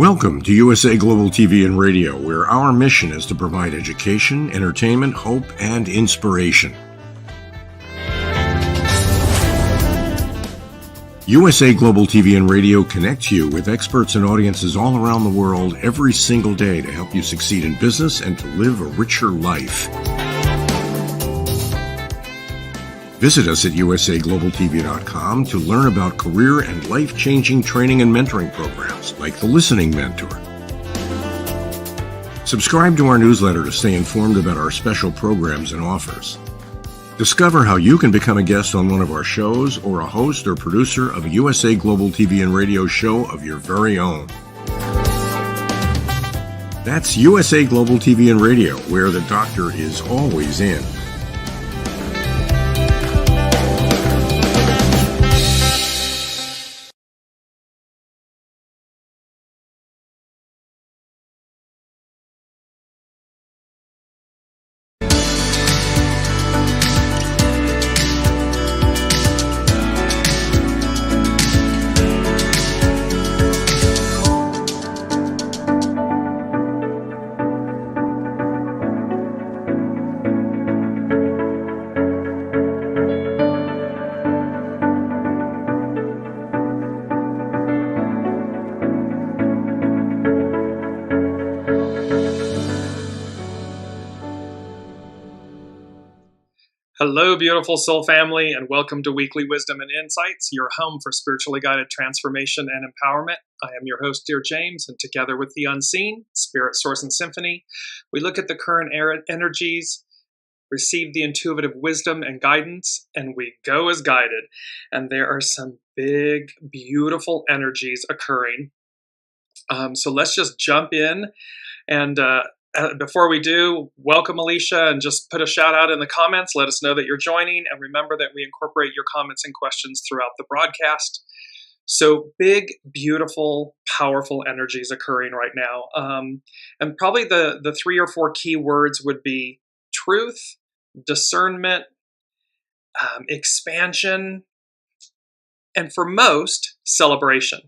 Welcome to USA Global TV and Radio, where our mission is to provide education, entertainment, hope, and inspiration. USA Global TV and Radio connects you with experts and audiences all around the world every single day to help you succeed in business and to live a richer life. Visit us at usaglobaltv.com to learn about career and life-changing training and mentoring programs like the Listening Mentor. Subscribe to our newsletter to stay informed about our special programs and offers. Discover how you can become a guest on one of our shows or a host or producer of a USA Global TV and Radio show of your very own. That's USA Global TV and Radio, where the doctor is always in. Hello, beautiful soul family, and welcome to Weekly Wisdom and Insights, your home for spiritually guided transformation and empowerment. I am your host, Dearjames, and together with the unseen, Spirit, Source, and Symphony, we look at the current energies, receive the intuitive wisdom and guidance, and we go as guided. And there are some big, beautiful energies occurring. So let's just jump in and before we do, welcome Alicia, and just put a shout out in the comments. Let us know that you're joining, and remember that we incorporate your comments and questions throughout the broadcast. So big, beautiful, powerful energies occurring right now. And probably the 3 or 4 key words would be truth, discernment, expansion, and for most, celebration.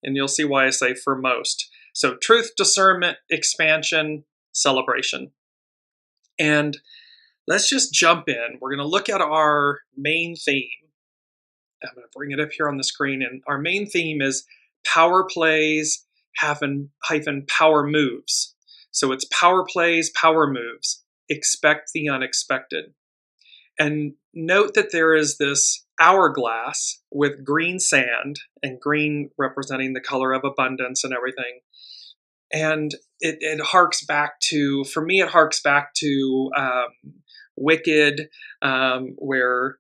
And you'll see why I say for most. So truth, discernment, expansion, celebration. And let's just jump in. We're going to look at our main theme. I'm going to bring it up here on the screen. And our main theme is power plays hyphen power moves. So it's power plays, power moves. Expect the unexpected. And note that there is this hourglass with green sand, and green representing the color of abundance and everything. And it harks back to, for me, it harks back to Wicked, where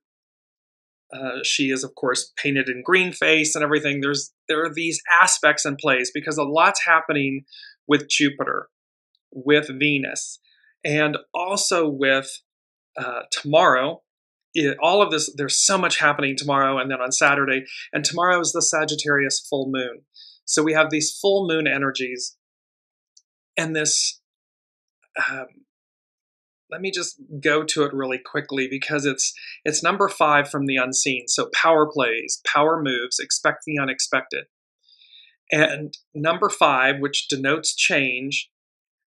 she is, of course, painted in green face and everything. There are these aspects in place because a lot's happening with Jupiter, with Venus, and also with tomorrow. All of this, there's so much happening tomorrow and then on Saturday. And tomorrow is the Sagittarius full moon. So we have these full moon energies. And this, let me just go to it really quickly because it's number 5 from the unseen. So power plays, power moves, expect the unexpected. And number 5, which denotes change,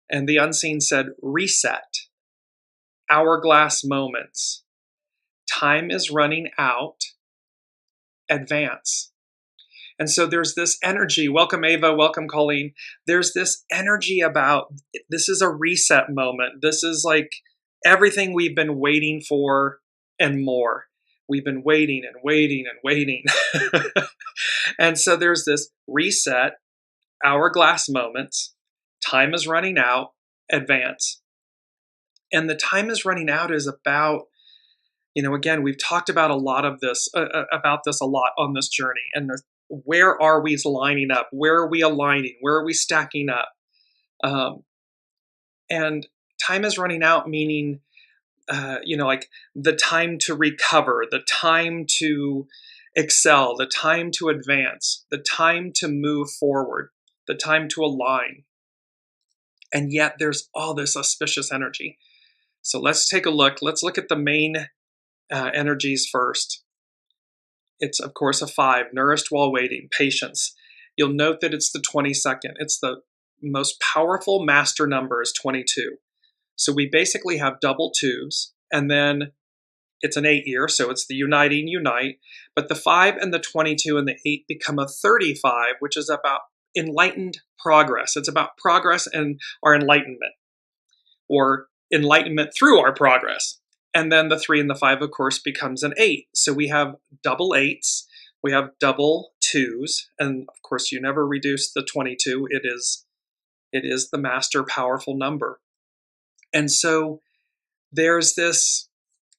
and the unseen said reset, hourglass moments, time is running out, advance. And so there's this energy. Welcome, Ava. Welcome, Colleen. There's this energy about this is a reset moment. This is like everything we've been waiting for and more. We've been waiting and waiting and waiting. And so there's this reset, hourglass moments. Time is running out, advance. And the time is running out is about, again, we've talked about a lot of this, about this a lot on this journey. And where are we lining up? Where are we aligning? Where are we stacking up? And time is running out, meaning, like the time to recover, the time to excel, the time to advance, the time to move forward, the time to align. And yet there's all this auspicious energy. So let's take a look. Let's look at the main energies first. It's, of course, a 5, nourished while waiting, patience. you'll note that it's the 22nd. It's the most powerful master number is 22. So we basically have double twos, and then it's an 8 year, so it's the uniting unite. But the 5 and the 22 and the 8 become a 35, which is about enlightened progress. It's about progress and our enlightenment, or enlightenment through our progress. And then the 3 and the 5, of course, becomes an 8. So we have double 8s, we have double 2s, and of course you never reduce the 22. It is the master powerful number. And so there's this,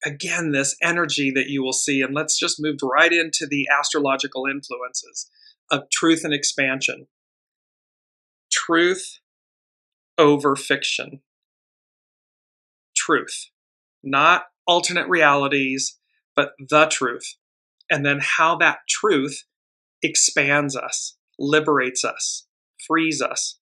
again, this energy that you will see, and let's just move right into the astrological influences of truth and expansion. Truth over fiction. Truth, not alternate realities, but the truth. And then how that truth expands us, liberates us, frees us.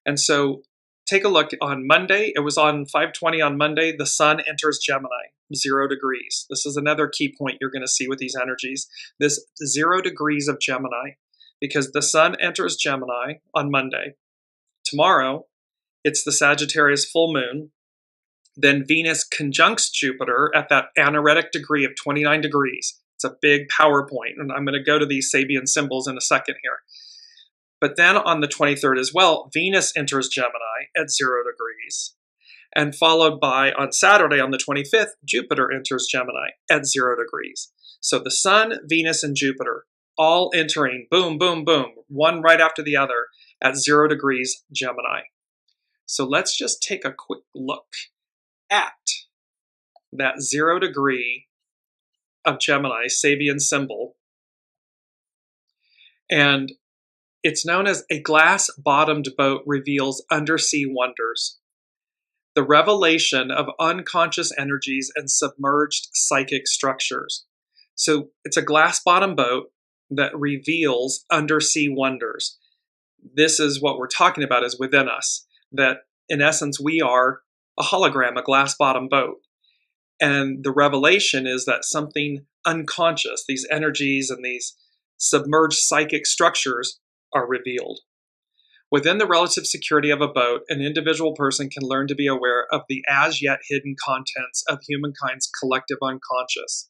And so take a look on Monday. It was on 5:20 on Monday. The sun enters Gemini, 0 degrees. This is another key point you're going to see with these energies. This 0 degrees of Gemini, because the sun enters Gemini on Monday. Tomorrow, it's the Sagittarius full moon. Then Venus conjuncts Jupiter at that anaretic degree of 29 degrees. It's a big PowerPoint, and I'm going to go to these Sabian symbols in a second here. But then on the 23rd as well, Venus enters Gemini at 0 degrees. And followed by, on Saturday, on the 25th, Jupiter enters Gemini at 0 degrees. So the Sun, Venus, and Jupiter all entering, boom, boom, boom, one right after the other at 0 degrees Gemini. So let's just take a quick look at that 0 degree of Gemini, Sabian symbol. And it's known as a glass-bottomed boat reveals undersea wonders. The revelation of unconscious energies and submerged psychic structures. So it's a glass-bottomed boat that reveals undersea wonders. This is what we're talking about is within us, that in essence we are a hologram, a glass-bottomed boat. And the revelation is that something unconscious, these energies and these submerged psychic structures are revealed. Within the relative security of a boat, an individual person can learn to be aware of the as yet hidden contents of humankind's collective unconscious.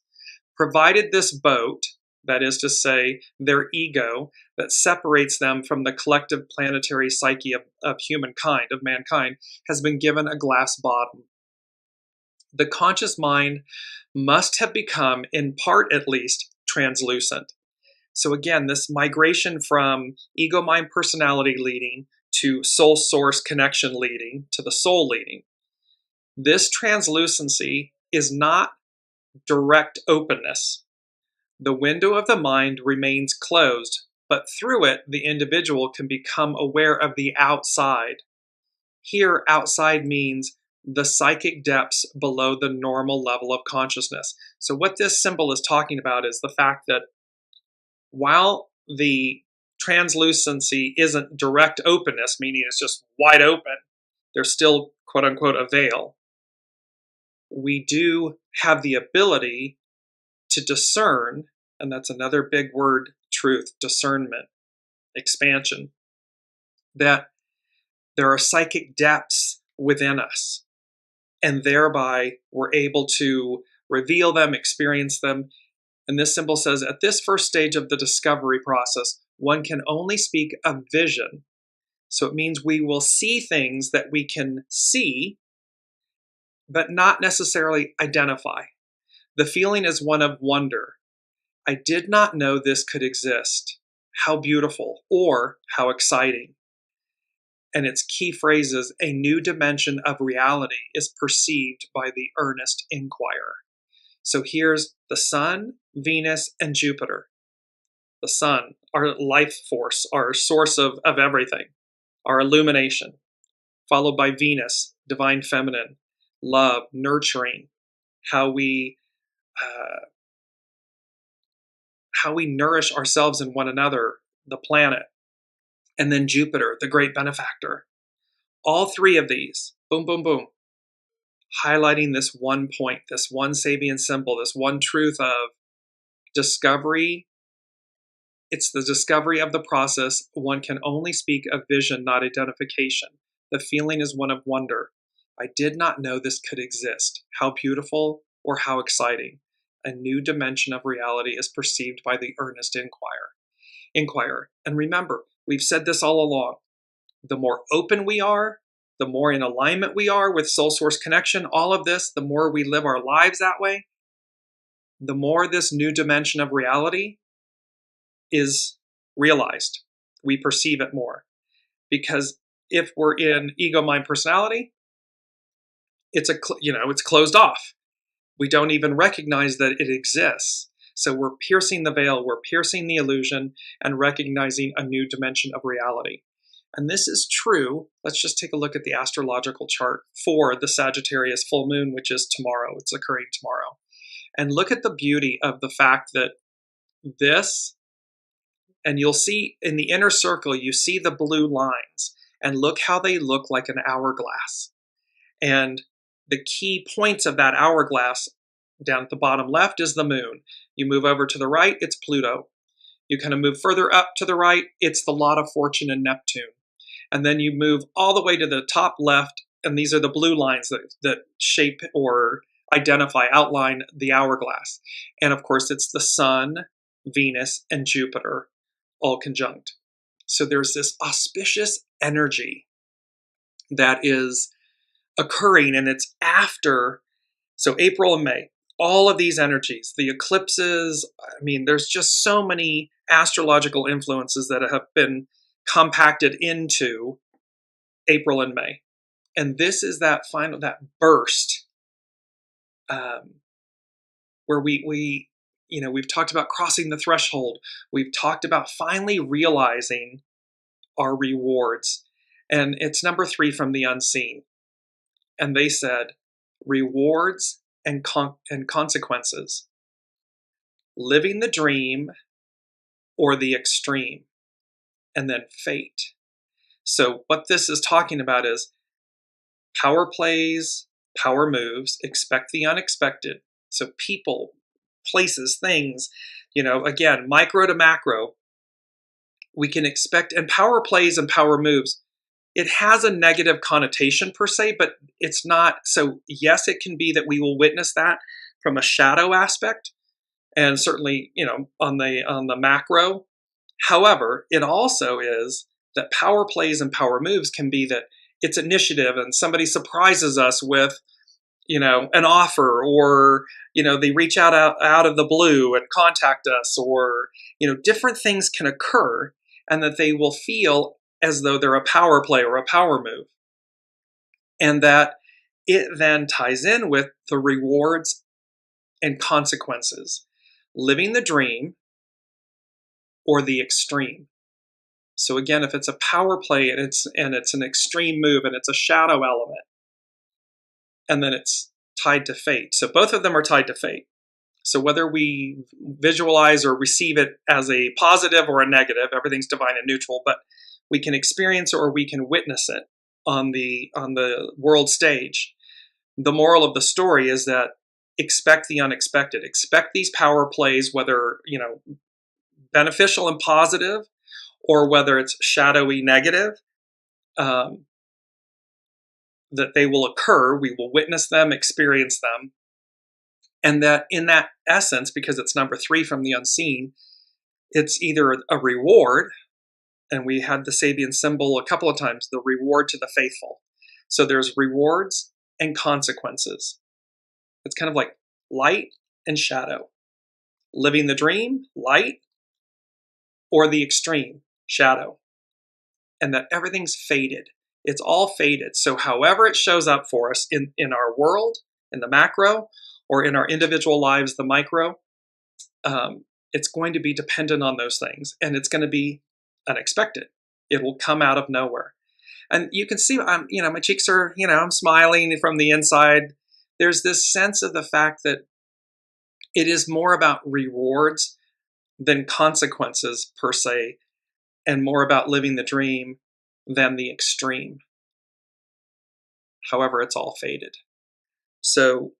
Provided this boat, that is to say, their ego, that separates them from the collective planetary psyche of humankind, of mankind, has been given a glass bottom. The conscious mind must have become, in part at least, translucent. So again, this migration from ego, mind, personality leading to soul source connection leading to the soul leading. This translucency is not direct openness. The window of the mind remains closed, but through it, the individual can become aware of the outside. Here, outside means the psychic depths below the normal level of consciousness. So what this symbol is talking about is the fact that while the translucency isn't direct openness, meaning it's just wide open, there's still, quote unquote, a veil. We do have the ability to discern, and that's another big word, truth, discernment, expansion, that there are psychic depths within us, and thereby we're able to reveal them, experience them. And this symbol says, at this first stage of the discovery process, one can only speak of vision. So it means we will see things that we can see, but not necessarily identify. The feeling is one of wonder. I did not know this could exist. How beautiful, or how exciting. And its key phrase is, a new dimension of reality is perceived by the earnest inquirer. So here's the Sun, Venus, and Jupiter. The Sun, our life force, our source of everything, our illumination. Followed by Venus, divine feminine, love, nurturing, how we nourish ourselves and one another, the planet. And then Jupiter, the great benefactor. All three of these, boom, boom, boom, highlighting this one point, this one Sabian symbol, this one truth of discovery It's the discovery of the process. One can only speak of vision, not identification. The feeling is one of wonder. I did not know this could exist. How beautiful or how exciting. A new dimension of reality is perceived by the earnest inquirer. And remember, we've said this all along. The more open we are, the more in alignment we are with soul source connection, all of this, the more we live our lives that way, the more this new dimension of reality is realized. We perceive it more. Because if we're in ego, mind, personality, it's closed off. We don't even recognize that it exists. So we're piercing the veil, we're piercing the illusion, and recognizing a new dimension of reality. And this is true. Let's just take a look at the astrological chart for the Sagittarius full moon, which is tomorrow. It's occurring tomorrow. And look at the beauty of the fact that this, and you'll see in the inner circle, you see the blue lines, and look how they look like an hourglass. And the key points of that hourglass down at the bottom left is the moon. You move over to the right, it's Pluto. You kind of move further up to the right, it's the lot of fortune and Neptune. And then you move all the way to the top left, and these are the blue lines that shape or identify, outline the hourglass. And of course, it's the Sun, Venus, and Jupiter all conjunct. So there's this auspicious energy that is occurring, and it's after, so April and May, all of these energies, the eclipses, I mean, there's just so many astrological influences that have been compacted into April and May. And this is that burst where we've talked about crossing the threshold. We've talked about finally realizing our rewards. And it's number 3 from the unseen. And they said, rewards and consequences. Living the dream or the extreme. And then fate. So what this is talking about is power plays, power moves, expect the unexpected. So people, places, things, again, micro to macro, we can expect, and power plays and power moves, it has a negative connotation per se, but it's not. So yes, it can be that we will witness that from a shadow aspect, and certainly, on the macro. However, it also is that power plays and power moves can be that it's initiative and somebody surprises us with, an offer, or, they reach out of the blue and contact us, or, different things can occur, and that they will feel as though they're a power play or a power move. And that it then ties in with the rewards and consequences. Living the dream or the extreme. So again, if it's a power play and it's an extreme move and it's a shadow element, and then it's tied to fate. So both of them are tied to fate. So whether we visualize or receive it as a positive or a negative, everything's divine and neutral, but we can experience or we can witness it on the world stage. The moral of the story is that expect the unexpected. Expect these power plays, whether, beneficial and positive, or whether it's shadowy negative, that they will occur. We will witness them, experience them. And that in that essence, because it's number 3 from the unseen, it's either a reward, and we had the Sabian symbol a couple of times, the reward to the faithful. So there's rewards and consequences. It's kind of like light and shadow. Living the dream, light, or the extreme, shadow. And that everything's faded. It's all faded. So however it shows up for us in our world, in the macro, or in our individual lives, the micro, it's going to be dependent on those things. And it's going to be unexpected. It will come out of nowhere. And you can see, my cheeks are, I'm smiling from the inside. There's this sense of the fact that it is more about rewards than consequences per se, and more about living the dream than the extreme. However, it's all faded. So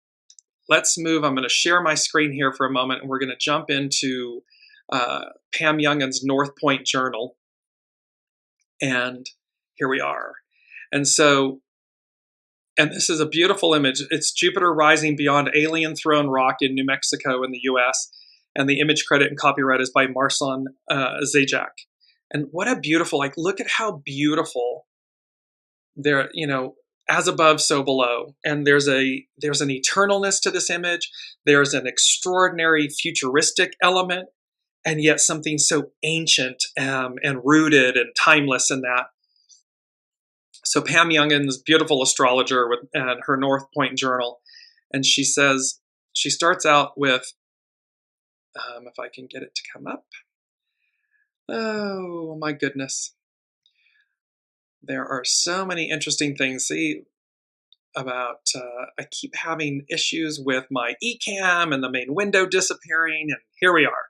let's move. I'm going to share my screen here for a moment, and we're going to jump into Pam Youngin's North Point Journal. And here we are. And so, and this is a beautiful image. It's Jupiter rising beyond Alien Throne Rock in New Mexico in the US. And the image credit and copyright is by Marson Zajac. And what a beautiful, like, look at how beautiful there, as above, so below. And there's an eternalness to this image. There's an extraordinary futuristic element, and yet something so ancient and rooted and timeless in that. So Pam Youngin's beautiful astrologer and her North Point Journal, and she says, she starts out with, if I can get it to come up. Oh my goodness. There are so many interesting things. See, about, I keep having issues with my eCam and the main window disappearing, and here we are.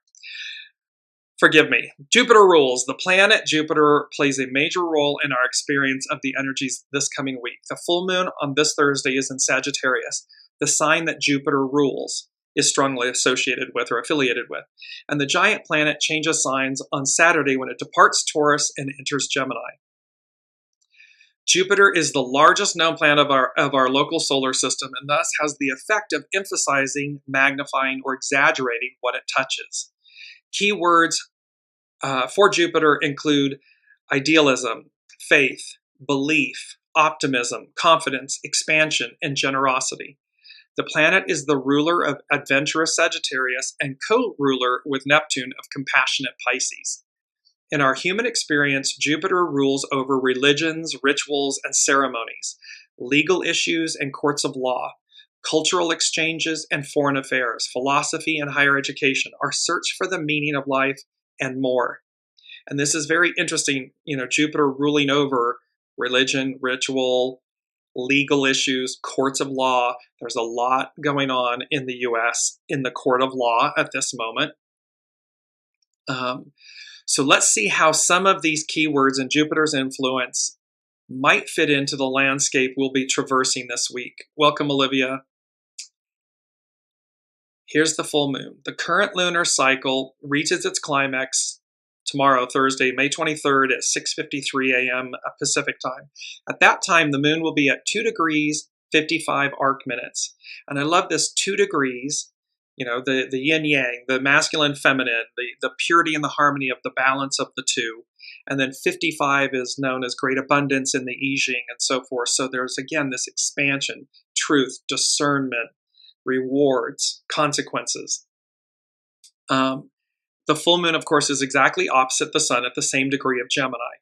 Forgive me. Jupiter rules. The planet Jupiter plays a major role in our experience of the energies this coming week. The full moon on this Thursday is in Sagittarius, the sign that Jupiter rules is strongly associated with or affiliated with. And the giant planet changes signs on Saturday when it departs Taurus and enters Gemini. Jupiter is the largest known planet of our local solar system, and thus has the effect of emphasizing, magnifying, or exaggerating what it touches. Key words for Jupiter include idealism, faith, belief, optimism, confidence, expansion, and generosity. The planet is the ruler of adventurous Sagittarius and co-ruler with Neptune of compassionate Pisces. In our human experience, Jupiter rules over religions, rituals, and ceremonies, legal issues and courts of law, cultural exchanges and foreign affairs, philosophy and higher education, our search for the meaning of life, and more. And this is very interesting, Jupiter ruling over religion, ritual, legal issues, courts of law. There's a lot going on in the US in the court of law at this moment. So let's see how some of these keywords and Jupiter's influence might fit into the landscape we'll be traversing this week. Welcome, Olivia. Here's the full moon. The current lunar cycle reaches its climax tomorrow, Thursday, May 23rd at 6:53 a.m. Pacific time. At that time, the moon will be at 2 degrees, 55 arc minutes. And I love this 2 degrees, the yin yang, the masculine, feminine, the purity and the harmony of the balance of the two. And then 55 is known as great abundance in the I Ching and so forth. So there's, again, this expansion, truth, discernment, rewards, consequences. The full moon, of course, is exactly opposite the sun at the same degree of Gemini.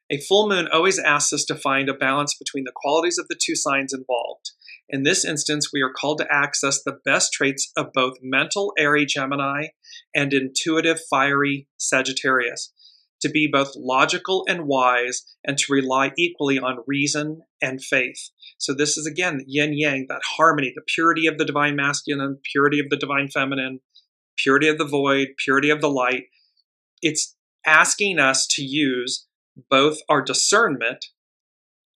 A full moon always asks us to find a balance between the qualities of the two signs involved. In this instance, we are called to access the best traits of both mental, airy Gemini and intuitive, fiery Sagittarius, to be both logical and wise, and to rely equally on reason and faith. So this is, again, yin-yang, that harmony, the purity of the divine masculine, purity of the divine feminine, purity of the void, purity of the light. It's asking us to use both our discernment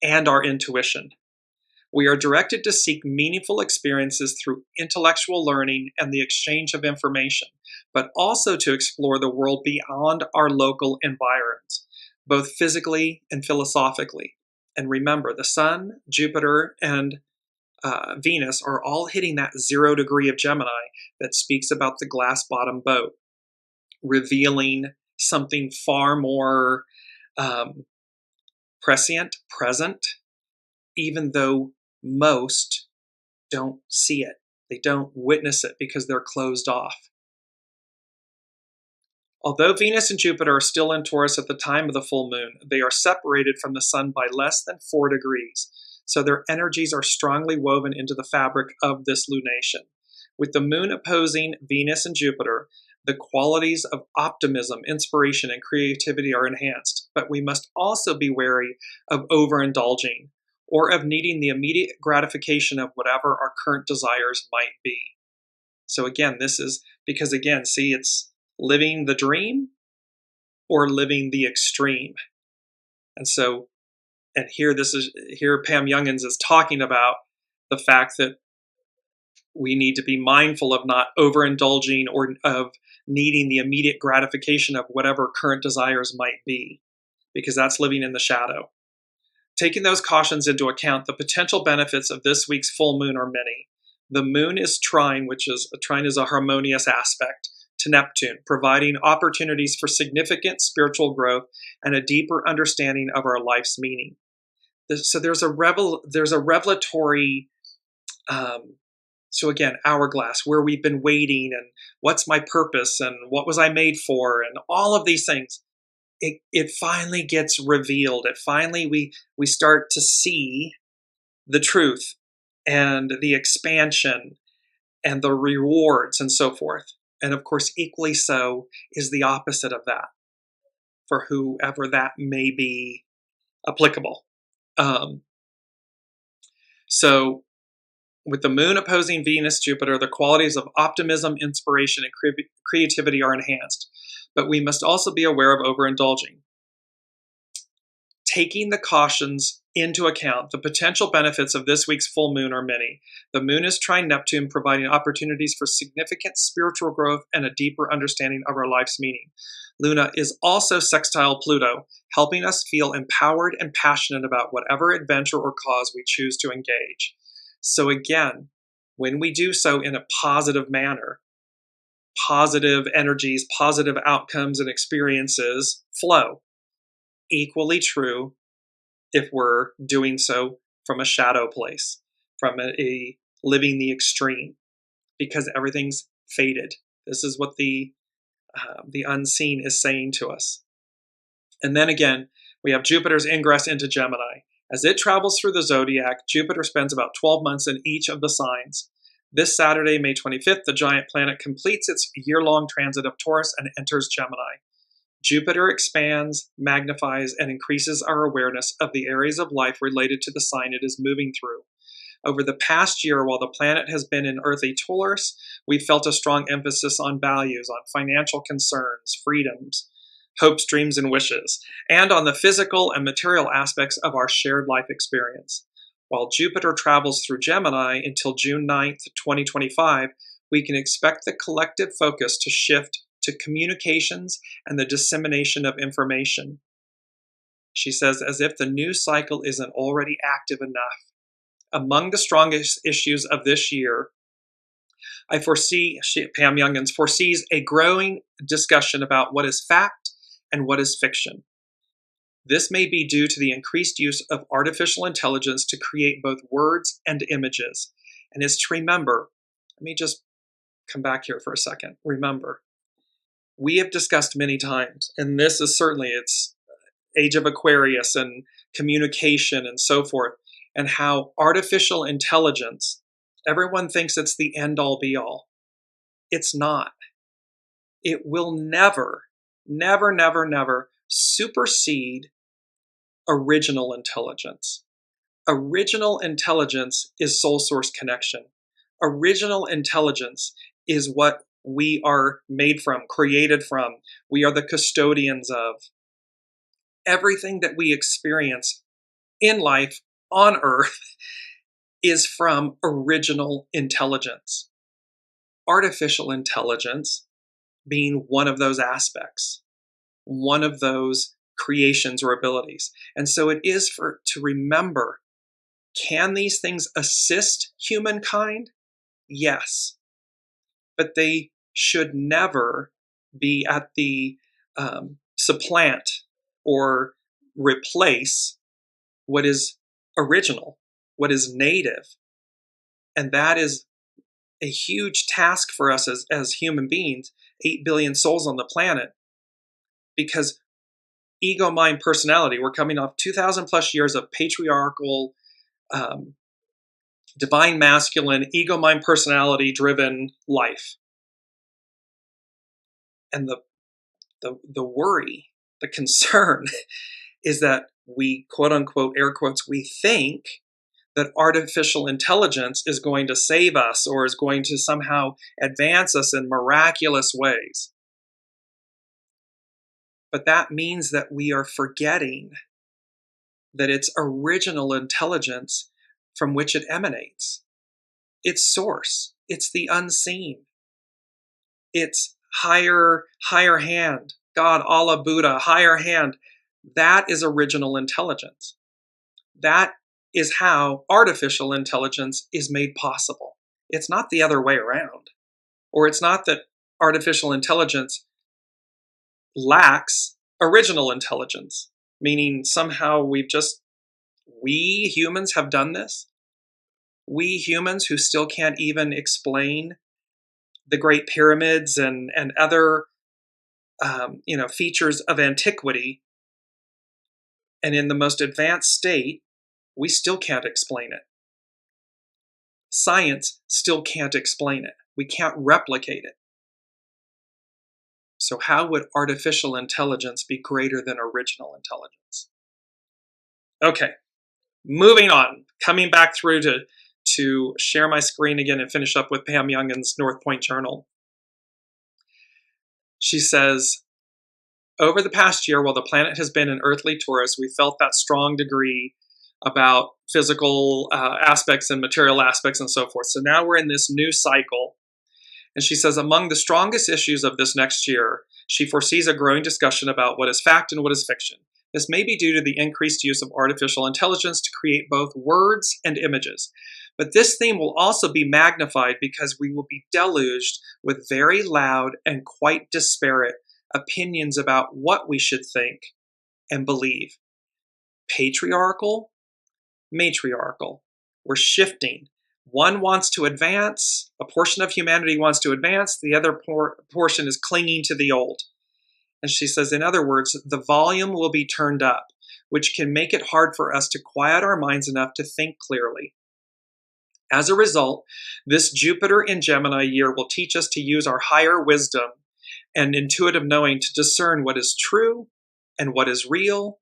and our intuition. We are directed to seek meaningful experiences through intellectual learning and the exchange of information, but also to explore the world beyond our local environs, both physically and philosophically. And remember, the Sun, Jupiter, and Venus are all hitting that 0 degree of Gemini that speaks about the glass bottom boat, revealing something far more prescient, present, even though most don't see it. They don't witness it because they're closed off. Although Venus and Jupiter are still in Taurus at the time of the full moon, they are separated from the sun by less than 4 degrees. So their energies are strongly woven into the fabric of this lunation. With the moon opposing Venus and Jupiter, the qualities of optimism, inspiration, and creativity are enhanced, but we must also be wary of overindulging or of needing the immediate gratification of whatever our current desires might be. So again, this is because, again, see, it's living the dream or living the extreme. And so, and here Pam Youngins is talking about the fact that We need to be mindful of not overindulging or of needing the immediate gratification of whatever current desires might be, because that's living in the shadow. Taking those cautions into account, the potential benefits of this week's full moon are many. The moon is trine, trine is a harmonious aspect to Neptune, providing opportunities for significant spiritual growth and a deeper understanding of our life's meaning. So there's a revelatory, so again, hourglass, where we've been waiting, and what's my purpose, and what was I made for, and all of these things. It finally gets revealed. It finally, we start to see the truth and the expansion and the rewards and so forth. And of course, equally so is the opposite of that for whoever that may be applicable. So with the moon opposing Venus, Jupiter, the qualities of optimism, inspiration, and creativity are enhanced. But we must also be aware of overindulging. Taking the cautions into account, the potential benefits of this week's full moon are many. The moon is trine Neptune, providing opportunities for significant spiritual growth and a deeper understanding of our life's meaning. Luna is also sextile Pluto, helping us feel empowered and passionate about whatever adventure or cause we choose to engage. So again, when we do so in a positive manner, positive energies, positive outcomes and experiences flow. Equally true if we're doing so from a shadow place, from a living the extreme, because everything's faded. This is what the unseen is saying to us. And then again, we have Jupiter's ingress into Gemini. As it travels through the zodiac, Jupiter spends about 12 months in each of the signs. This Saturday, May 25th, the giant planet completes its year-long transit of Taurus and enters Gemini. Jupiter expands, magnifies, and increases our awareness of the areas of life related to the sign it is moving through. Over the past year, while the planet has been in earthly Taurus, we've felt a strong emphasis on values, on financial concerns, freedoms, hopes, dreams, and wishes, and on the physical and material aspects of our shared life experience. While Jupiter travels through Gemini until June 9th, 2025, we can expect the collective focus to shift to communications and the dissemination of information. She says, as if the news cycle isn't already active enough. Among the strongest issues of this year, Pam Youngins foresees a growing discussion about what is fact and what is fiction. This may be due to the increased use of artificial intelligence to create both words and images. And is to remember, let me just come back here for a second. Remember, we have discussed many times, and this is certainly, it's Age of Aquarius and communication and so forth, and how artificial intelligence, everyone thinks it's the end-all be-all. It's not. It will never, never, never, never supersede original intelligence. Original intelligence is soul source connection. Original intelligence is what we are made from, created from. We are the custodians of. Everything that we experience in life on Earth is from original intelligence. Artificial intelligence being one of those aspects, one of those creations or abilities. And so it is to remember, can these things assist humankind? Yes. But they should never be at the supplant or replace what is original, what is native. And that is a huge task for us as human beings, 8 billion souls on the planet, because ego, mind, personality, we're coming off 2,000 plus years of patriarchal, divine masculine, ego, mind, personality driven life. And the worry, the concern is that we, quote unquote, air quotes, we think that artificial intelligence is going to save us or is going to somehow advance us in miraculous ways. But that means that we are forgetting that it's original intelligence from which it emanates. It's source. It's the unseen. It's higher hand. God, Allah, Buddha, higher hand. That is original intelligence. That is how artificial intelligence is made possible. It's not the other way around. Or it's not that artificial intelligence lacks original intelligence, meaning somehow we humans have done this. We humans who still can't even explain the Great Pyramids and other features of antiquity, and in the most advanced state, we still can't explain it. Science still can't explain it. We can't replicate it. So how would artificial intelligence be greater than original intelligence? Okay, moving on, coming back through to share my screen again and finish up with Pam Youngin's North Point Journal. She says, over the past year, while the planet has been in earthly Taurus, we felt that strong degree about physical aspects and material aspects and so forth. So now we're in this new cycle. And she says, among the strongest issues of this next year, she foresees a growing discussion about what is fact and what is fiction. This may be due to the increased use of artificial intelligence to create both words and images. But this theme will also be magnified because we will be deluged with very loud and quite disparate opinions about what we should think and believe. Patriarchal, matriarchal. We're shifting. One wants to advance, a portion of humanity wants to advance, the other portion is clinging to the old. And she says, in other words, the volume will be turned up, which can make it hard for us to quiet our minds enough to think clearly. As a result, this Jupiter in Gemini year will teach us to use our higher wisdom and intuitive knowing to discern what is true and what is real,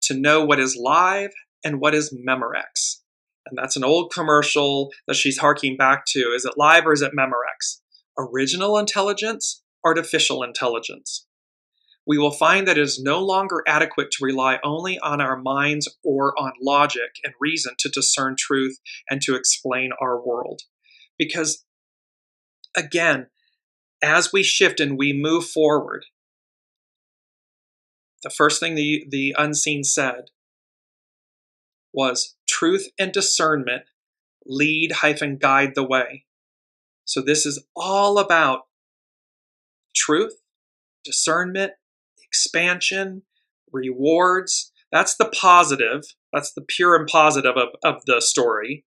to know what is live and what is Memorex. And that's an old commercial that she's harking back to. Is it live or is it Memorex? Original intelligence, artificial intelligence. We will find that it is no longer adequate to rely only on our minds or on logic and reason to discern truth and to explain our world. Because, again, as we shift and we move forward, the first thing the unseen said was truth and discernment lead-guide the way. So this is all about truth, discernment, expansion, rewards. That's the positive. That's the pure and positive of the story.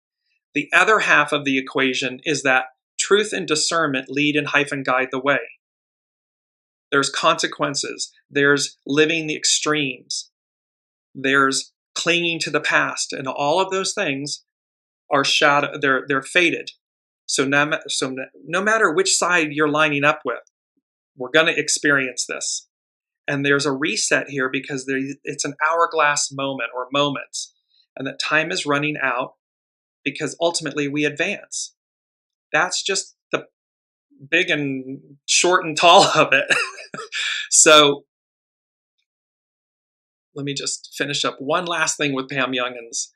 The other half of the equation is that truth and discernment lead and guide the way. There's consequences. There's living the extremes. There's clinging to the past. And all of those things are they're fated. So no matter which side you're lining up with, we're going to experience this. And there's a reset here because it's an hourglass moment or moments. And that time is running out because ultimately we advance. That's just the big and short and tall of it. So let me just finish up one last thing with Pam Youngin's,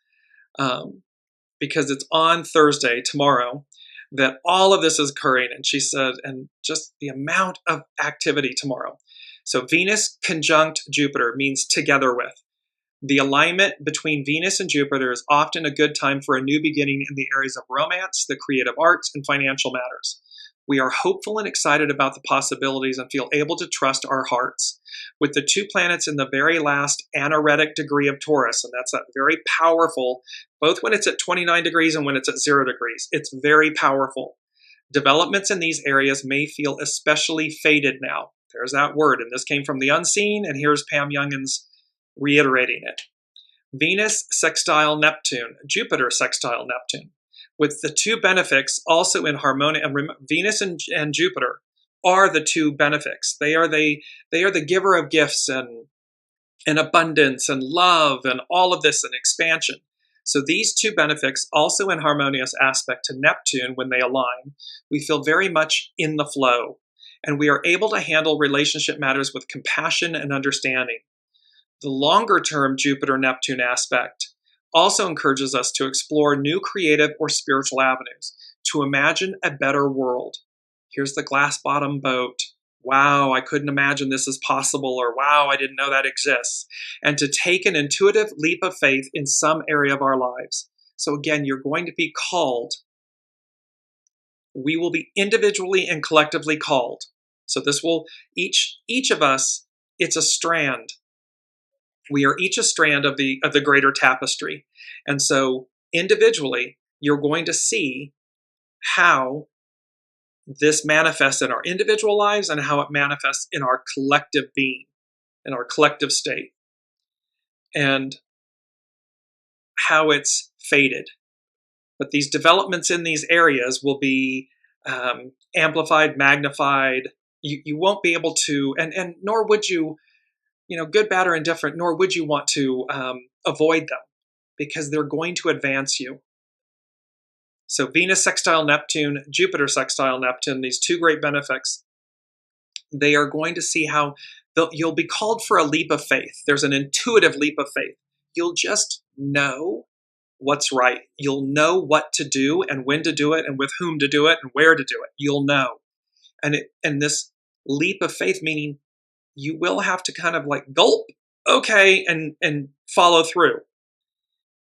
because it's on Thursday, tomorrow, that all of this is occurring. And she said, and just the amount of activity tomorrow. So Venus conjunct Jupiter means together with. The alignment between Venus and Jupiter is often a good time for a new beginning in the areas of romance, the creative arts, and financial matters. We are hopeful and excited about the possibilities and feel able to trust our hearts. With the two planets in the very last anaretic degree of Taurus, and that's very powerful, both when it's at 29 degrees and when it's at 0 degrees. It's very powerful. Developments in these areas may feel especially fated now. There's that word, and this came from the unseen, and here's Pam Youngin's reiterating it. Venus sextile Neptune, Jupiter sextile Neptune. With the two benefics also in harmony, and Venus and Jupiter are the two benefics. They are the giver of gifts and abundance and love and all of this and expansion. So these two benefics also in harmonious aspect to Neptune when they align, we feel very much in the flow, and we are able to handle relationship matters with compassion and understanding. The longer-term Jupiter-Neptune aspect also encourages us to explore new creative or spiritual avenues, to imagine a better world. Here's the glass bottom boat. Wow, I couldn't imagine this is possible, or wow, I didn't know that exists. And to take an intuitive leap of faith in some area of our lives. So again, you're going to be called. We will be individually and collectively called. So this will, each of us, it's a strand. We are each a strand of the greater tapestry. And so individually, you're going to see how this manifests in our individual lives and how it manifests in our collective being, in our collective state, and how it's fated. But these developments in these areas will be amplified, magnified. You won't be able to, and nor would you, good, bad, or indifferent, nor would you want to avoid them, because they're going to advance you. So Venus sextile Neptune, Jupiter sextile Neptune, these two great benefics, they are going to see how you'll be called for a leap of faith. There's an intuitive leap of faith. You'll just know what's right. You'll know what to do and when to do it and with whom to do it and where to do it. You'll know. And this leap of faith, meaning you will have to kind of like gulp, okay, and follow through.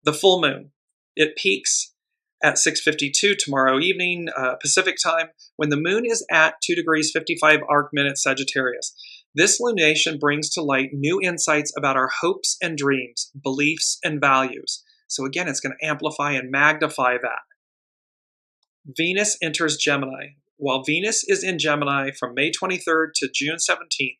The full moon, it peaks at 6:52 tomorrow evening, Pacific time, when the moon is at 2 degrees 55 arc minutes Sagittarius. This lunation brings to light new insights about our hopes and dreams, beliefs and values. So again, it's going to amplify and magnify that. Venus enters Gemini. While Venus is in Gemini from May 23rd to June 17th,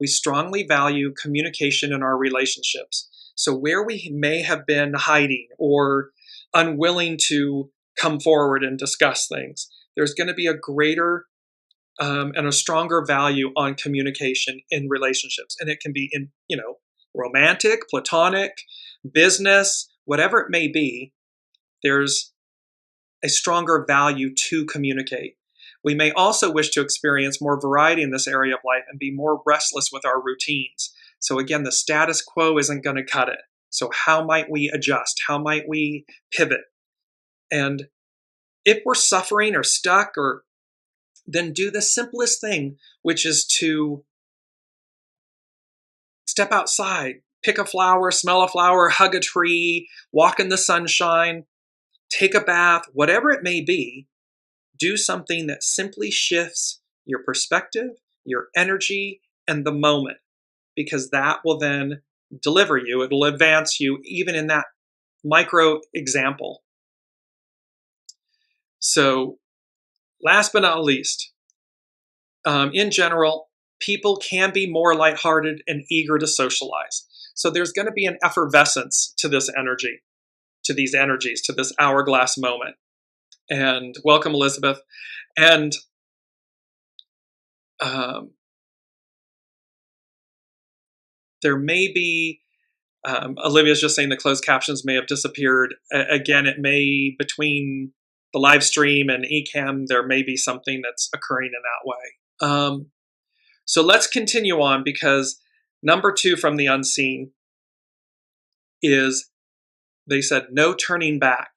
we strongly value communication in our relationships. So where we may have been hiding or unwilling to come forward and discuss things, there's going to be a greater and a stronger value on communication in relationships. And it can be in, romantic, platonic, business, whatever it may be, there's a stronger value to communicate. We may also wish to experience more variety in this area of life and be more restless with our routines. So again, the status quo isn't going to cut it. So how might we adjust? How might we pivot? And if we're suffering or stuck, then do the simplest thing, which is to step outside, pick a flower, smell a flower, hug a tree, walk in the sunshine, take a bath, whatever it may be. Do something that simply shifts your perspective, your energy, and the moment, because that will then deliver you. It'll advance you even in that micro example. So last but not least, in general, people can be more lighthearted and eager to socialize. So there's going to be an effervescence to this energy, to these energies, to this hourglass moment. And welcome, Elizabeth. And there may be, Olivia's just saying the closed captions may have disappeared. Again, it may, between the live stream and eCam, there may be something that's occurring in that way. So let's continue on, because number 2 from the unseen is, they said, no turning back.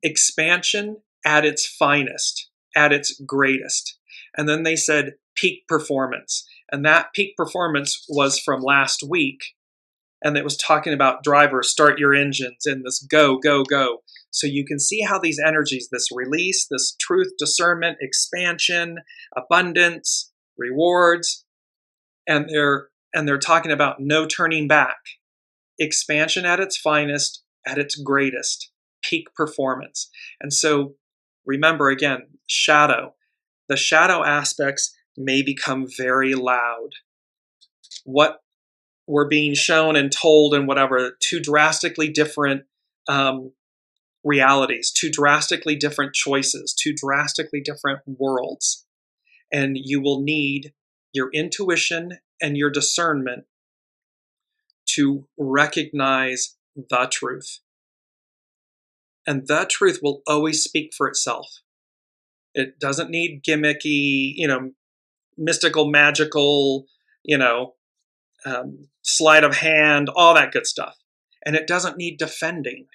Expansion at its finest, at its greatest. And then they said peak performance. And that peak performance was from last week. And it was talking about drivers, start your engines, and this go, go, go. So you can see how these energies, this release, this truth, discernment, expansion, abundance, rewards, and they're talking about no turning back. Expansion at its finest, at its greatest, peak performance. And so remember, again, shadow. The shadow aspects may become very loud. What we're being shown and told and whatever, two drastically different realities, two drastically different choices, two drastically different worlds. And you will need your intuition and your discernment to recognize the truth. And the truth will always speak for itself. It doesn't need gimmicky, mystical, magical, sleight of hand, all that good stuff. And it doesn't need defending.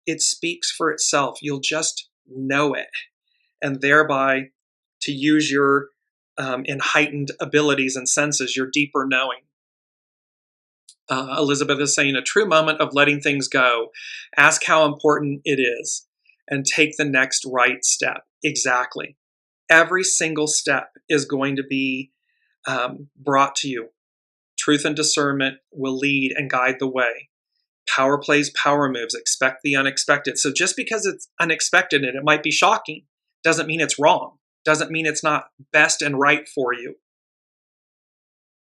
It speaks for itself. You'll just know it, and thereby to use your heightened abilities and senses, your deeper knowing. Elizabeth is saying, a true moment of letting things go. Ask how important it is and take the next right step. Exactly. Every single step is going to be brought to you. Truth and discernment will lead and guide the way. Power plays power moves. Expect the unexpected. So just because it's unexpected and it might be shocking doesn't mean it's wrong. Doesn't mean it's not best and right for you.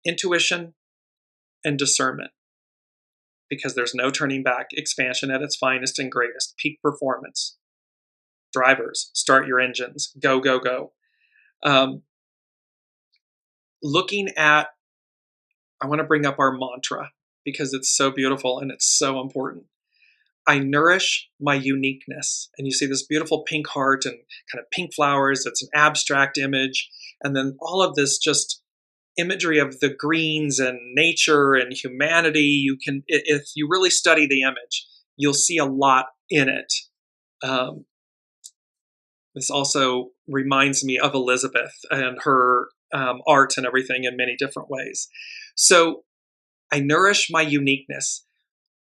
Intuition and discernment, because there's no turning back. Expansion at its finest and greatest. Peak performance. Drivers, start your engines. Go, go, go. Looking at, I want to bring up our mantra because it's so beautiful and it's so important. I nourish my uniqueness. And you see this beautiful pink heart and kind of pink flowers. It's an abstract image. And then all of this just imagery of the greens and nature and humanity. You can, if you really study the image, you'll see a lot in it. This also reminds me of Elizabeth and her art and everything in many different ways. So I nourish my uniqueness.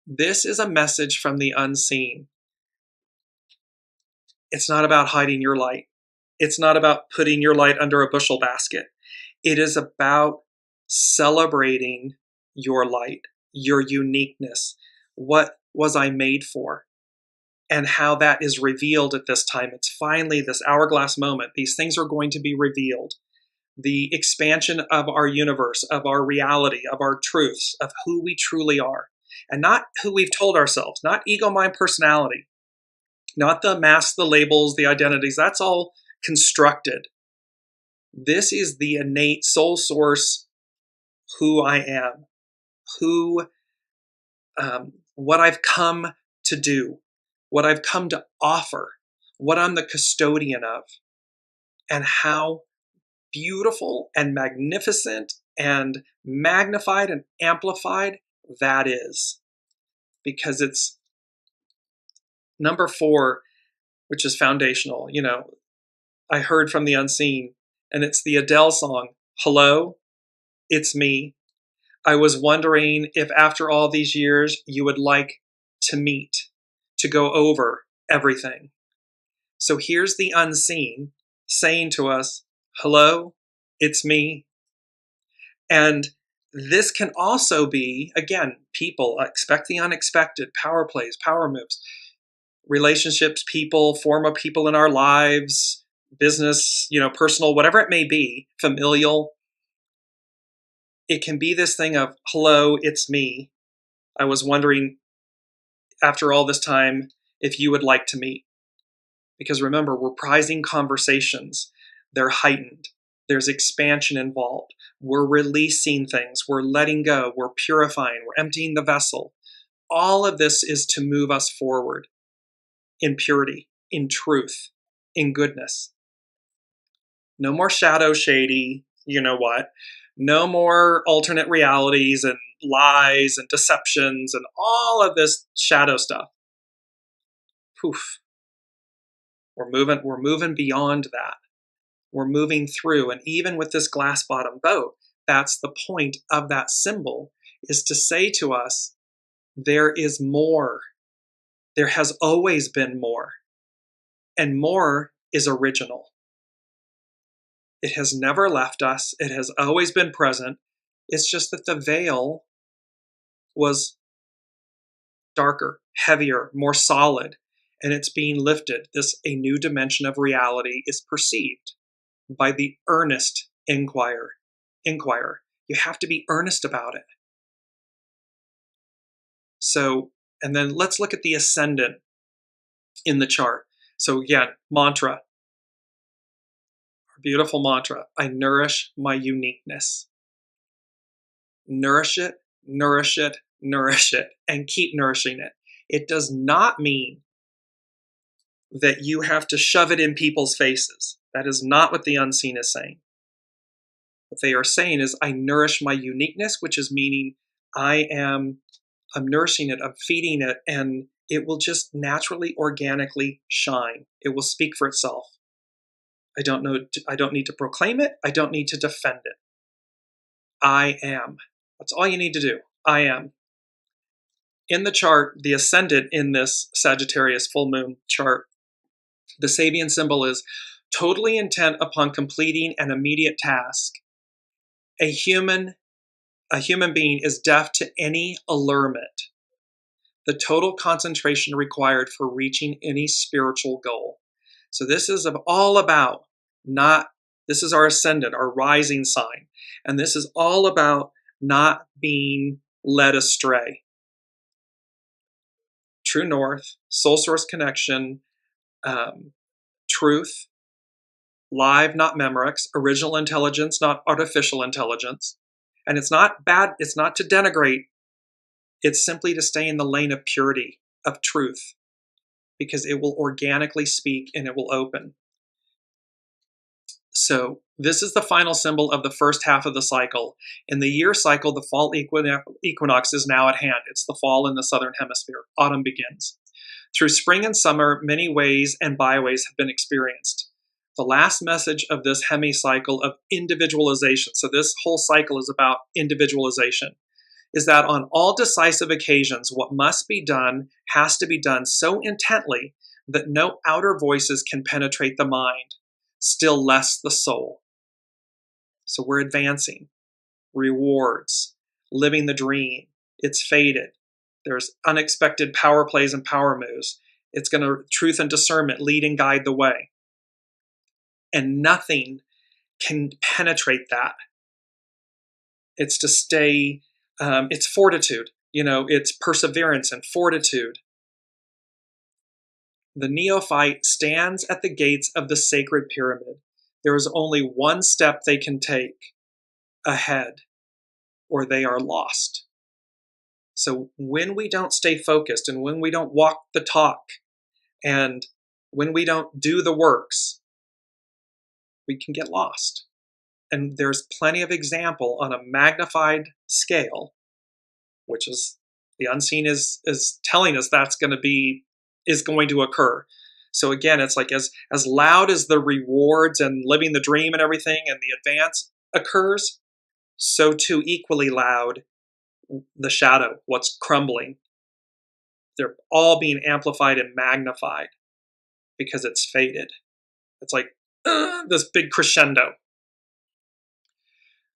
This is a message from the unseen. It's not about hiding your light. It's not about putting your light under a bushel basket. It is about celebrating your light, your uniqueness. What was I made for? And how that is revealed at this time. It's finally this hourglass moment. These things are going to be revealed. The expansion of our universe, of our reality, of our truths, of who we truly are. And not who we've told ourselves, not ego, mind, personality, not the masks, the labels, the identities. That's all constructed. This is the innate soul source, who I am, what I've come to do, what I've come to offer, what I'm the custodian of, and how beautiful and magnificent and magnified and amplified that is. Because it's number 4, which is foundational. You know, I heard from the unseen, and it's the Adele song, Hello, It's Me. I was wondering if after all these years you would like to meet, to go over everything. So here's the unseen saying to us, hello, it's me. And this can also be, again, people expect the unexpected, power plays, power moves, relationships, people, former people in our lives, business, personal, whatever it may be, familial. It can be this thing of, hello, it's me. I was wondering after all this time if you would like to meet. Because remember, we're prizing conversations. They're heightened. There's expansion involved. We're releasing things. We're letting go. We're purifying. We're emptying the vessel. All of this is to move us forward in purity, in truth, in goodness. No more shadow shady, you know what. No more alternate realities and lies and deceptions and all of this shadow stuff. Poof. We're moving beyond that. We're moving through. And even with this glass bottom boat, that's the point of that symbol, is to say to us, there is more. There has always been more. And more is original. It has never left us. It has always been present. It's just that the veil was darker, heavier, more solid, and it's being lifted. A new dimension of reality is perceived by the earnest inquirer. You have to be earnest about it. So, and then let's look at the ascendant in the chart. So again, mantra, our beautiful mantra, I nourish my uniqueness. Nourish it, nourish it, nourish it, and keep nourishing it. It does not mean that you have to shove it in people's faces. That is not what the unseen is saying. What they are saying is, I nourish my uniqueness, which is meaning I'm nourishing it, I'm feeding it, and it will just naturally, organically shine. It will speak for itself. I don't need to proclaim it. I don't need to defend it. I am. That's all you need to do. I am. In the chart, the ascendant in this Sagittarius full moon chart, the Sabian symbol is totally intent upon completing an immediate task. A human being is deaf to any allurement. The total concentration required for reaching any spiritual goal. So this is all about this is our ascendant, our rising sign. And this is all about not being led astray. True North, soul source connection, truth, live, not Memorex, original intelligence, not artificial intelligence. And it's not bad, it's not to denigrate. It's simply to stay in the lane of purity, of truth, because it will organically speak and it will open. So this is the final symbol of the first half of the cycle. In the year cycle, the fall equinox is now at hand. It's the fall in the southern hemisphere. Autumn begins. Through spring and summer, many ways and byways have been experienced. The last message of this hemicycle of individualization, so this whole cycle is about individualization, is that on all decisive occasions, what must be done has to be done so intently that no outer voices can penetrate the mind, still less the soul. So we're advancing. Rewards, living the dream. It's faded. There's unexpected power plays and power moves. It's going to truth and discernment lead and guide the way. And nothing can penetrate that. It's to stay, it's fortitude, it's perseverance and fortitude. The neophyte stands at the gates of the sacred pyramid. There is only one step they can take ahead, or they are lost. So when we don't stay focused, and when we don't walk the talk, and when we don't do the works, we can get lost. And there's plenty of example on a magnified scale, which is the unseen is telling us is going to occur. So again, it's like as loud as the rewards and living the dream and everything and the advance occurs, so too equally loud the shadow, what's crumbling. They're all being amplified and magnified because it's faded. It's like this big crescendo.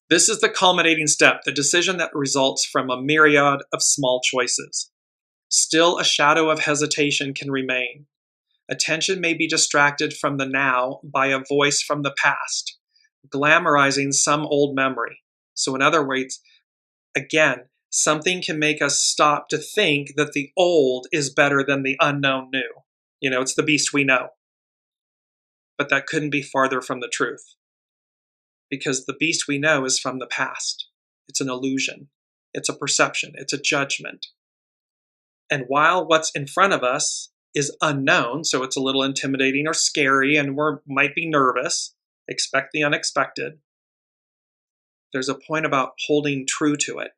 This is the culminating step, the decision that results from a myriad of small choices. Still, a shadow of hesitation can remain. Attention may be distracted from the now by a voice from the past, glamorizing some old memory. So in other words, again, something can make us stop to think that the old is better than the unknown new. It's the beast we know. But that couldn't be farther from the truth. Because the beast we know is from the past. It's an illusion. It's a perception. It's a judgment. And while what's in front of us is unknown, so it's a little intimidating or scary, and we might be nervous, expect the unexpected, there's a point about holding true to it.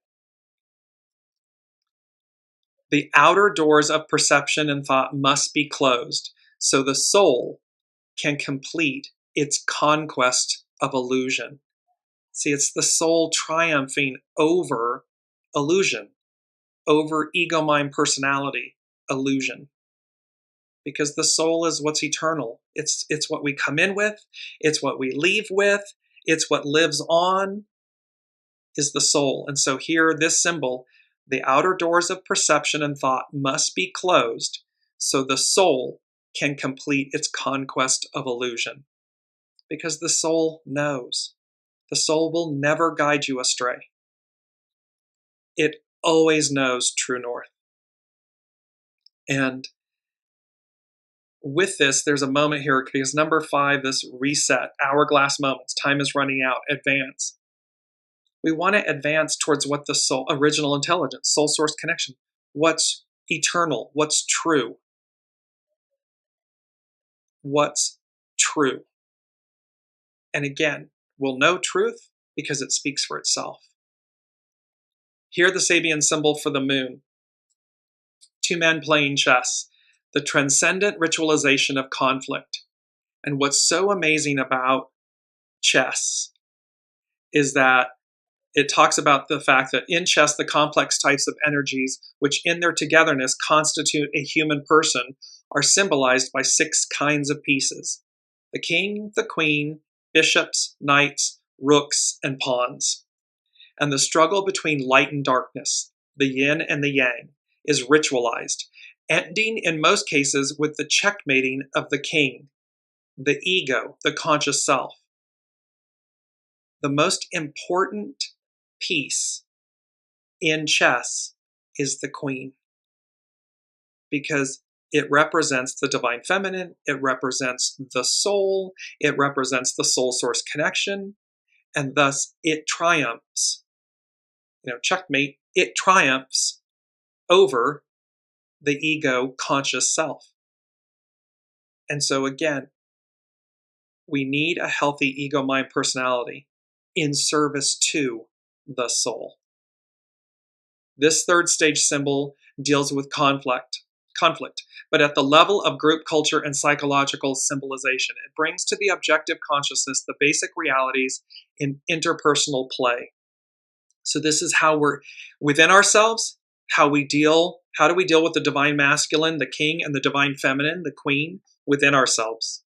The outer doors of perception and thought must be closed, so the soul can complete its conquest of illusion. See, it's the soul triumphing over illusion, over ego, mind, personality, illusion. Because the soul is what's eternal. It's what we come in with. It's what we leave with. It's what lives on, is the soul. And so here, this symbol, the outer doors of perception and thought must be closed so the soul can complete its conquest of illusion. Because the soul knows. The soul will never guide you astray. It always knows true north. And with this, there's a moment here, because number 5, this reset, hourglass moments, time is running out, advance. We want to advance towards what the soul, original intelligence, soul source connection, what's eternal, what's true. What's true. And again, we'll know truth because it speaks for itself. Here, the Sabian symbol for the moon. two men playing chess, the transcendent ritualization of conflict. And what's so amazing about chess is that it talks about the fact that in chess, the complex types of energies, which in their togetherness constitute a human person, are symbolized by 6 kinds of pieces: the king, the queen, bishops, knights, rooks, and pawns. And the struggle between light and darkness, the yin and the yang, is ritualized, ending in most cases with the checkmating of the king, the ego, the conscious self. The most important piece in chess is the queen, because it represents the divine feminine, it represents the soul, it represents the soul source connection, and thus it triumphs. Checkmate, it triumphs over the ego conscious self. And so again, we need a healthy ego mind personality in service to the soul. This third stage symbol deals with conflict, but at the level of group culture and psychological symbolization. It brings to the objective consciousness the basic realities in interpersonal play. So this is how we're within ourselves, how do we deal with the divine masculine, the king, and the divine feminine, the queen, within ourselves?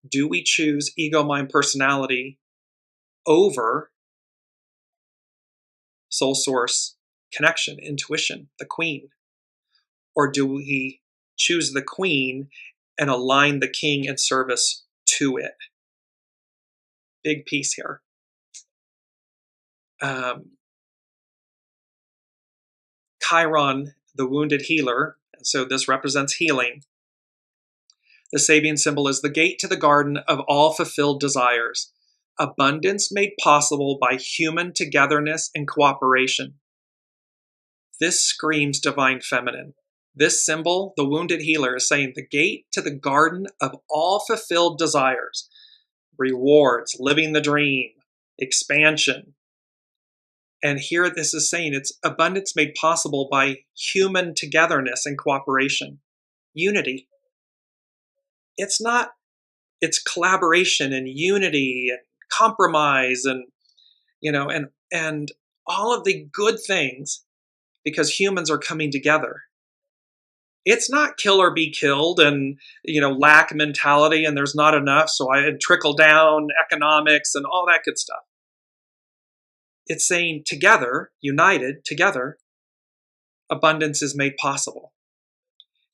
Do we choose ego mind personality over soul source connection, intuition, the queen? Or do we choose the queen and align the king in service to it? Big piece here. Chiron, the wounded healer, so this represents healing. The Sabian symbol is the gate to the garden of all fulfilled desires, abundance made possible by human togetherness and cooperation. This screams divine feminine. This symbol, the wounded healer, is saying the gate to the garden of all fulfilled desires, rewards, living the dream, expansion. And here this is saying it's abundance made possible by human togetherness and cooperation. Unity. It's collaboration and unity and compromise and all of the good things, because humans are coming together. It's not kill or be killed and lack mentality and there's not enough, so I trickle down economics and all that good stuff. It's saying together, united together, abundance is made possible.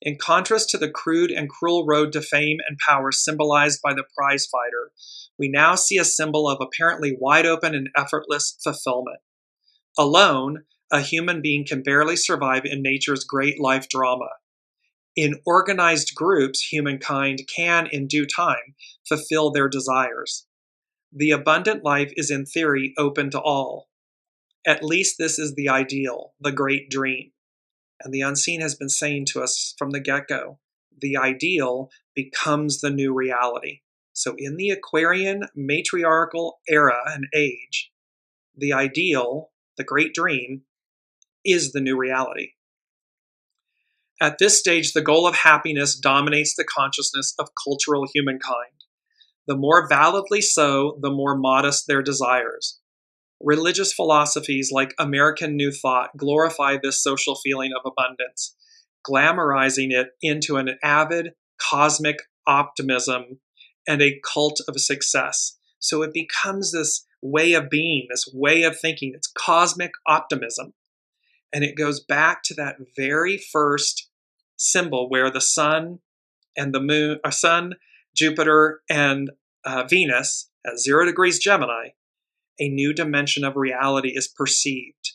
In contrast to the crude and cruel road to fame and power symbolized by the prize fighter, we now see a symbol of apparently wide open and effortless fulfillment. Alone, a human being can barely survive in nature's great life drama. In organized groups, humankind can, in due time, fulfill their desires. The abundant life is in theory open to all. At least this is the ideal, the great dream. And the unseen has been saying to us from the get-go, the ideal becomes the new reality. So in the Aquarian matriarchal era and age, the ideal, the great dream, is the new reality. At this stage, the goal of happiness dominates the consciousness of cultural humankind. The more validly so, the more modest their desires. Religious philosophies like American New Thought glorify this social feeling of abundance, glamorizing it into an avid cosmic optimism and a cult of success. So it becomes this way of being, this way of thinking. It's cosmic optimism. And it goes back to that very first symbol where the sun and the moon, sun, Jupiter, and Venus at 0 degrees Gemini, a new dimension of reality is perceived.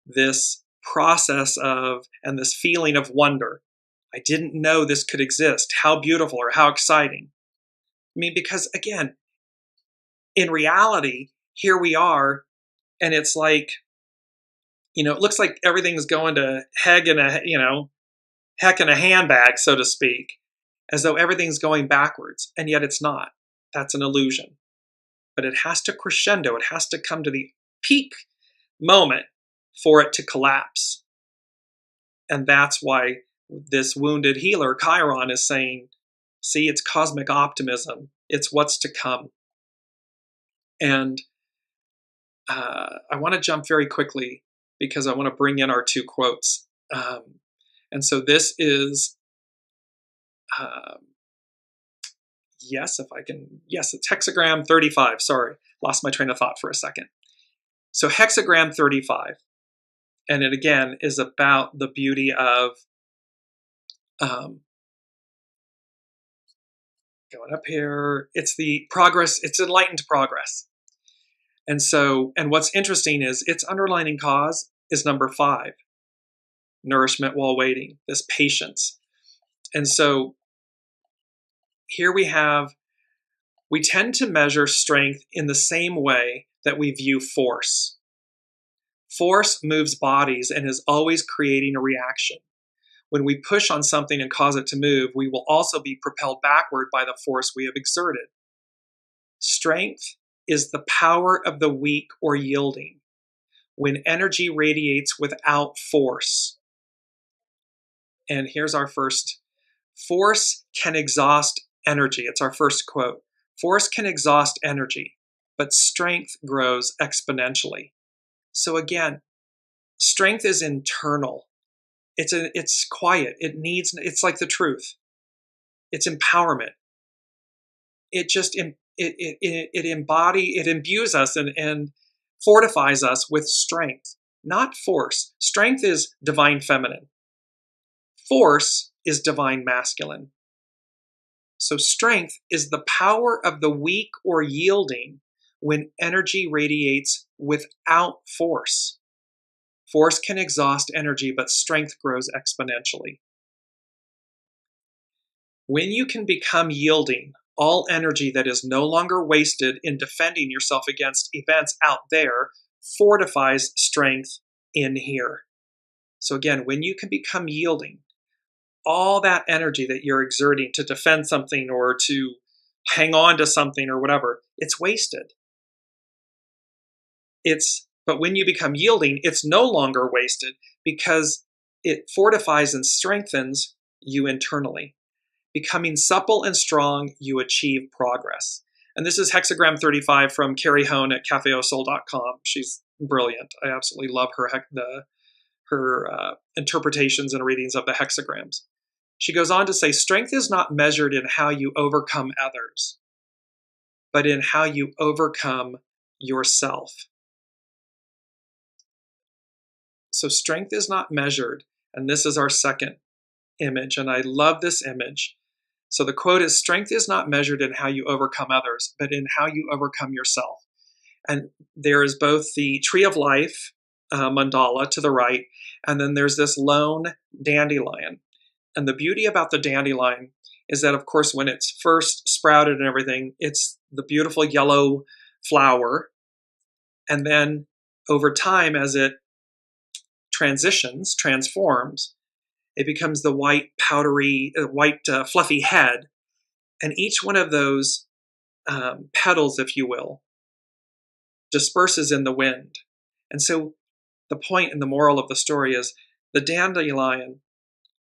This process of, and this feeling of wonder. I didn't know this could exist. How beautiful or how exciting. I mean, because again, in reality, here we are, and it's like, it looks like everything's going to heck in a handbag, so to speak, as though everything's going backwards, and yet it's not. That's an illusion. But it has to crescendo. It has to come to the peak moment for it to collapse. And that's why this wounded healer, Chiron, is saying, see, it's cosmic optimism. It's what's to come. And I want to jump very quickly because I want to bring in our two quotes. And so this is, yes, it's hexagram 35. Sorry, lost my train of thought for a second. So hexagram 35, and it again is about the beauty of going up here. It's the progress, it's enlightened progress. And what's interesting is its underlining cause is number 5, nourishment while waiting, this patience. And so here we tend to measure strength in the same way that we view force. Force moves bodies and is always creating a reaction. When we push on something and cause it to move, we will also be propelled backward by the force we have exerted. Strength is the power of the weak or yielding, when energy radiates without force. And here's our first. Force can exhaust energy. It's our first quote. Force can exhaust energy, but strength grows exponentially. So again, strength is internal. It's quiet. It's like the truth. It's empowerment. It just it imbues us and fortifies us with strength, not force. Strength is divine feminine. Force is divine masculine. So strength is the power of the weak or yielding when energy radiates without force. Force can exhaust energy, but strength grows exponentially. When you can become yielding, all energy that is no longer wasted in defending yourself against events out there fortifies strength in here. So again, when you can become yielding, all that energy that you're exerting to defend something or to hang on to something or whatever, it's wasted. But when you become yielding, it's no longer wasted because it fortifies and strengthens you internally. Becoming supple and strong, you achieve progress. And this is hexagram 35 from Carrie Hone at cafeosol.com. She's brilliant. I absolutely love her interpretations and readings of the hexagrams. She goes on to say, strength is not measured in how you overcome others, but in how you overcome yourself. So strength is not measured, and this is our second image, and I love this image. So the quote is, strength is not measured in how you overcome others, but in how you overcome yourself. And there is both the Tree of Life mandala to the right, and then there's this lone dandelion. And the beauty about the dandelion is that, of course, when it's first sprouted and everything, it's the beautiful yellow flower. And then over time, as it transforms, it becomes the white, powdery, fluffy head. And each one of those petals, if you will, disperses in the wind. And so the point and the moral of the story is the dandelion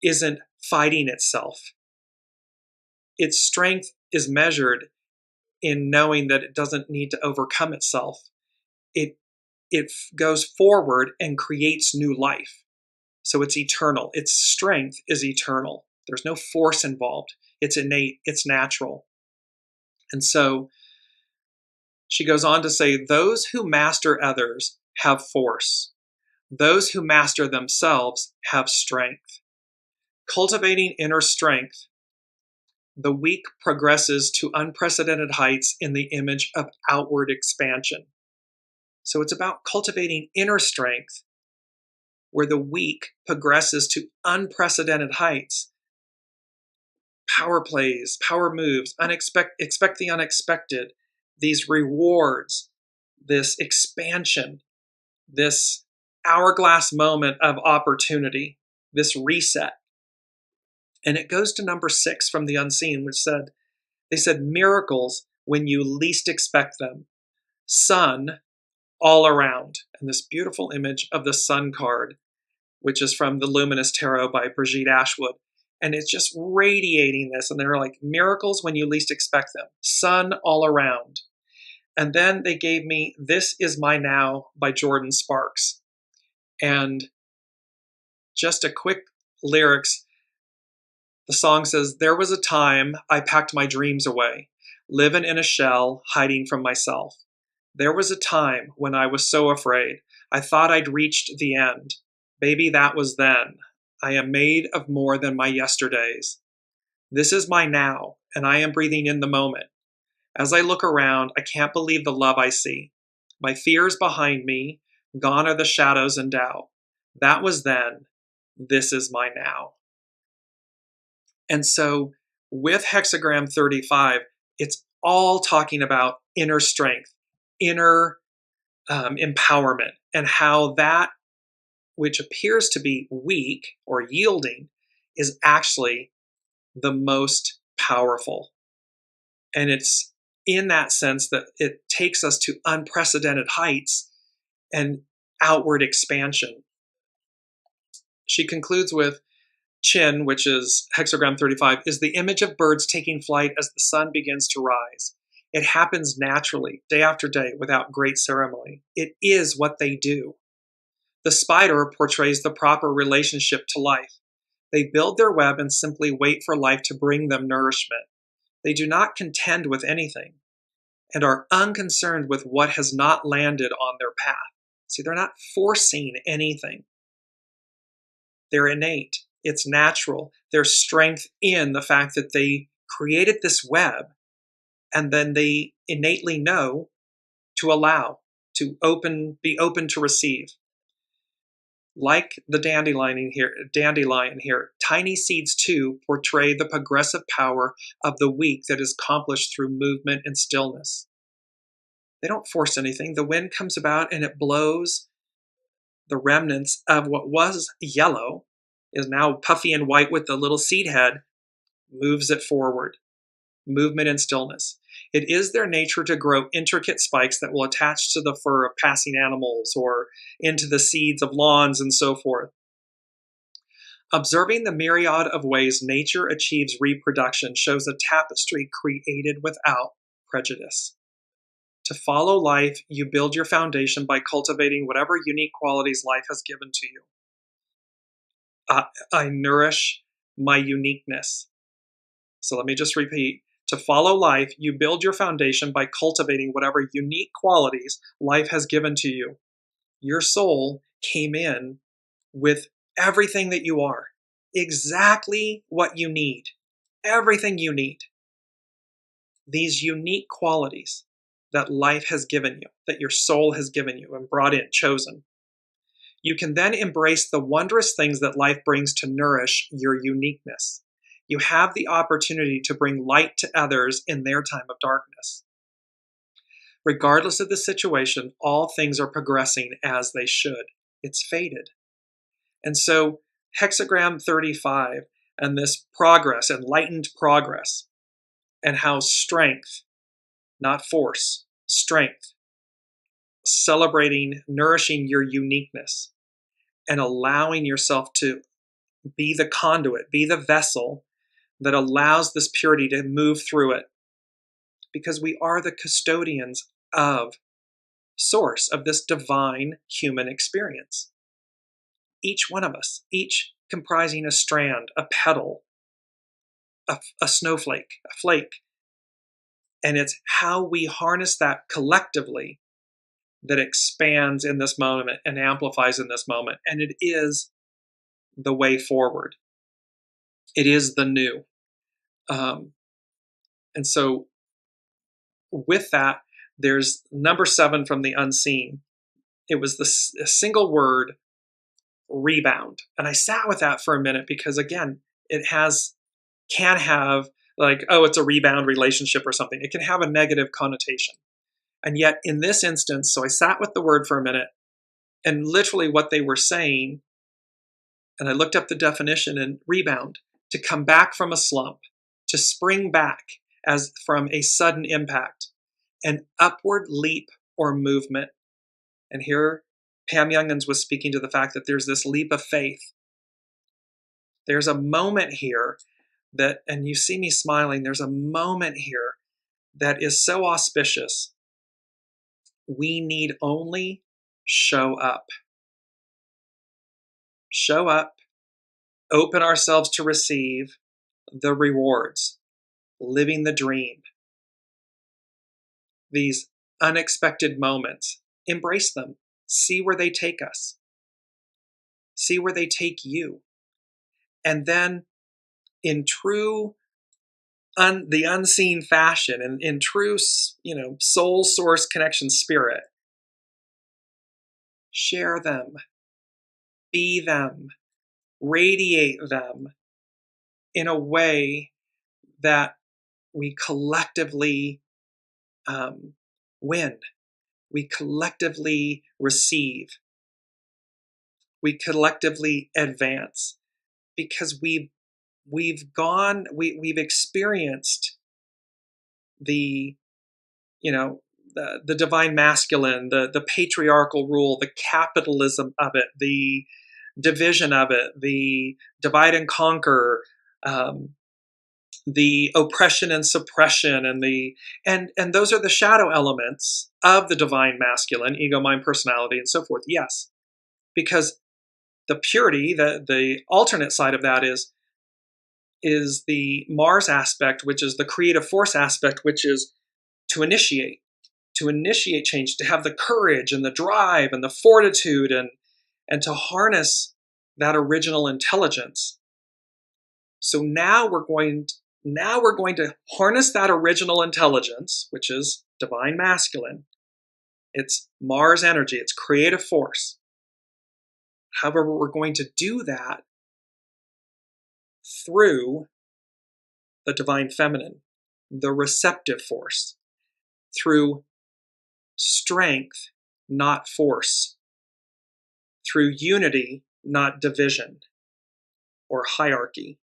isn't fighting itself. Its strength is measured in knowing that it doesn't need to overcome itself. It goes forward and creates new life. So it's eternal. Its strength is eternal. There's no force involved. It's innate. It's natural. And so she goes on to say, those who master others have force. Those who master themselves have strength. Cultivating inner strength, the weak progresses to unprecedented heights in the image of outward expansion. So it's about cultivating inner strength where the weak progresses to unprecedented heights. Power plays, power moves, expect the unexpected, these rewards, this expansion, this hourglass moment of opportunity, this reset. And it goes to number 6 from the Unseen, which they said miracles when you least expect them. Sun all around. And this beautiful image of the sun card which is from the Luminous Tarot by Brigitte Ashwood. And it's just radiating this. And they're like miracles when you least expect them. Sun all around. And then they gave me This Is My Now by Jordan Sparks. And just a quick lyrics. The song says, "There was a time I packed my dreams away, living in a shell, hiding from myself. There was a time when I was so afraid, I thought I'd reached the end. Baby, that was then. I am made of more than my yesterdays. This is my now, and I am breathing in the moment. As I look around, I can't believe the love I see. My fears behind me, gone are the shadows and doubt. That was then. This is my now." And so with hexagram 35, it's all talking about inner strength, inner empowerment, and how that which appears to be weak or yielding is actually the most powerful. And it's in that sense that it takes us to unprecedented heights and outward expansion. She concludes with, Chin, which is hexagram 35, is the image of birds taking flight as the sun begins to rise. It happens naturally, day after day, without great ceremony. It is what they do. The spider portrays the proper relationship to life. They build their web and simply wait for life to bring them nourishment. They do not contend with anything and are unconcerned with what has not landed on their path. See, they're not forcing anything. They're innate. It's natural. There's strength in the fact that they created this web, and then they innately know to allow, to be open to receive. Like the dandelion here, tiny seeds too portray the progressive power of the weak that is accomplished through movement and stillness. They don't force anything. The wind comes about and it blows the remnants of what was yellow, is now puffy and white with the little seed head, moves it forward. Movement and stillness. It is their nature to grow intricate spikes that will attach to the fur of passing animals or into the seeds of lawns and so forth. Observing the myriad of ways nature achieves reproduction shows a tapestry created without prejudice. To follow life, you build your foundation by cultivating whatever unique qualities life has given to you. I nourish my uniqueness. So let me just repeat. To follow life, you build your foundation by cultivating whatever unique qualities life has given to you. Your soul came in with everything that you are, exactly what you need, everything you need. These unique qualities that life has given you, that your soul has given you and brought in, chosen. You can then embrace the wondrous things that life brings to nourish your uniqueness. You have the opportunity to bring light to others in their time of darkness. Regardless of the situation, all things are progressing as they should. It's fated. And so hexagram 35 and this progress, enlightened progress, and how strength, not force, strength, celebrating, nourishing your uniqueness, and allowing yourself to be the conduit, be the vessel that allows this purity to move through it. Because we are the custodians of source, of this divine human experience. Each one of us, each comprising a strand, a petal, a snowflake, a flake. And it's how we harness that collectively that expands in this moment and amplifies in this moment. And it is the way forward. It is the new. And so with that, there's number 7 from the unseen. It was a single word, rebound. And I sat with that for a minute because, again, it can have like, oh, it's a rebound relationship or something. It can have a negative connotation. And yet in this instance, so I sat with the word for a minute, and literally what they were saying, and I looked up the definition, and rebound, to come back from a slump, to spring back as from a sudden impact, an upward leap or movement. And here Pam Youngans was speaking to the fact that there's this leap of faith. There's a moment here that, and you see me smiling, there's a moment here that is so auspicious. We need only show up. Show up, open ourselves to receive the rewards, living the dream. These unexpected moments, embrace them. See where they take us. See where they take you. And then in true the unseen fashion, and in true, soul source connection spirit, share them, be them, radiate them in a way that we collectively win. We collectively receive. We collectively advance, because we've experienced the divine masculine, the patriarchal rule, the capitalism of it, the division of it, the divide and conquer, the oppression and suppression, and those are the shadow elements of the divine masculine, ego, mind, personality, and so forth. Yes, because the purity, the alternate side of that is the Mars aspect, which is the creative force aspect, which is to initiate change, to have the courage and the drive and the fortitude and to harness that original intelligence. So now we're going to harness that original intelligence, which is divine masculine. It's Mars energy, it's creative force. However, we're going to do that through the divine feminine, the receptive force, through strength, not force, through unity, not division or hierarchy.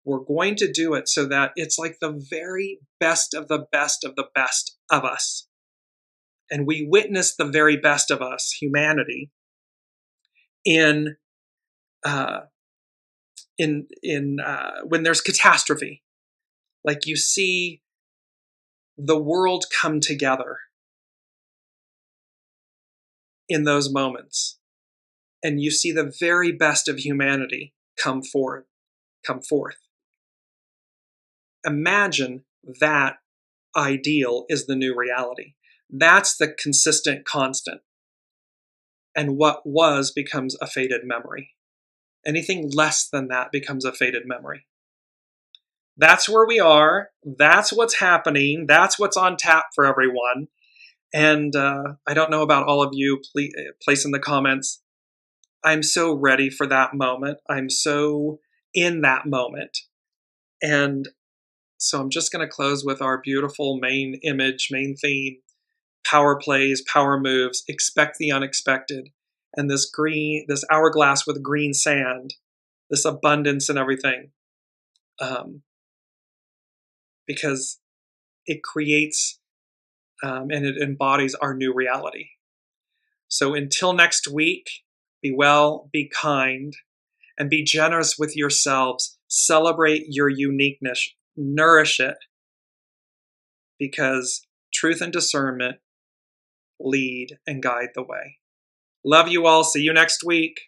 We're going to do it so that it's like the very best of the best of the best of us. And we witness the very best of us, humanity, in when there's catastrophe. Like you see the world come together in those moments. And you see the very best of humanity come forth. Imagine that ideal is the new reality. That's the consistent constant. And what was becomes a faded memory. Anything less than that becomes a faded memory. That's where we are. That's what's happening. That's what's on tap for everyone. And I don't know about all of you. Please place in the comments. I'm so ready for that moment. I'm so in that moment. And so I'm just going to close with our beautiful main image, main theme, power plays, power moves, expect the unexpected. And this hourglass with green sand, this abundance and everything. Because it creates and it embodies our new reality. So until next week, be well, be kind, and be generous with yourselves. Celebrate your uniqueness, nourish it, because truth and discernment lead and guide the way. Love you all. See you next week.